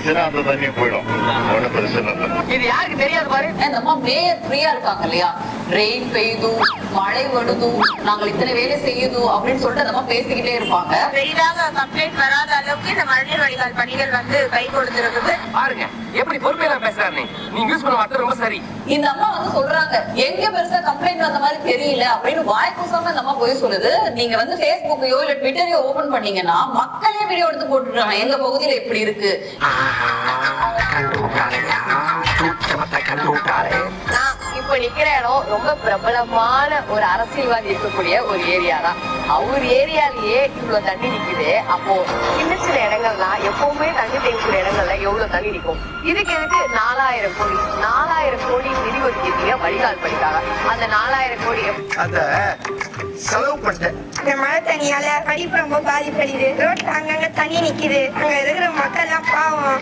வந்துச்சுன்னா அந்த தண்ணி போயிடும், ஒன்றும் பிரச்சனை இல்லை. இது யாருக்கு தெரியாது பாரு. அந்த அம்மா மேயர் ஃப்ரீயா இருக்காங்க இல்லையா, ரெயின் பெய்யுது, மழை வருது, நாங்கள் இத்தனை வேலை செய்யுது அப்படின்னு சொல்லிட்டு அந்த அம்மா பேசிக்கிட்டே இருப்பாங்க. பெரிதாக கம்ப்ளைண்ட் வராத அளவுக்கு இந்த மழைநீர் வடிகால் பணிகள் வந்து கை கொடுத்திருக்குது. பாருங்க எப்படி பொறுமையா பேசுறாரு. நீங்க யூஸ் பண்ண வார்த்தை ரொம்ப சரி. இந்த அம்மா வந்து சொல்றாங்க எங்க பெருசா கம்ப்ளைண்ட் வந்த மாதிரி தெரியல அப்படின்னு வாய் கூசாம இந்த அம்மா போய் சொல்லுது. நீங்க வந்து Facebookயோ இல்ல Twitterயோ ஓபன் பண்ணீங்கன்னா மக்களே வீடியோ எடுத்து போட்டுறாங்க எங்க பகுதியில இப்படி இருக்கு. இப்ப நிக்கிற இடம் ரொம்ப பிரபலமான ஒரு அரசியல்வாதி இருக்கக்கூடிய ஒரு ஏரியா தான். அவர் ஏரியாலேயே இவ்வளவு தண்ணி நிக்குது. அப்போ சின்ன சின்ன இடங்கள்லாம் எப்பவுமே தண்ணி தேங்கக்கூடிய இடங்கள்ல எவ்வளவு தண்ணி நிக்கும். இதுக்கு எதுக்கு 4000 கோடி நிதி ஒதுக்கீட்டிய வடிகால் படிக்காங்க. அந்த 4000 கோடி அத செலவு பண்ணிட்டேன். இந்த மழை தண்ணியால படிப்பு ரொம்ப பாதிப்படையுது. ரோட்ல அங்கங்க தண்ணி நிக்குது. அங்க இருக்கிற மக்கள் எல்லாம் பாவம்.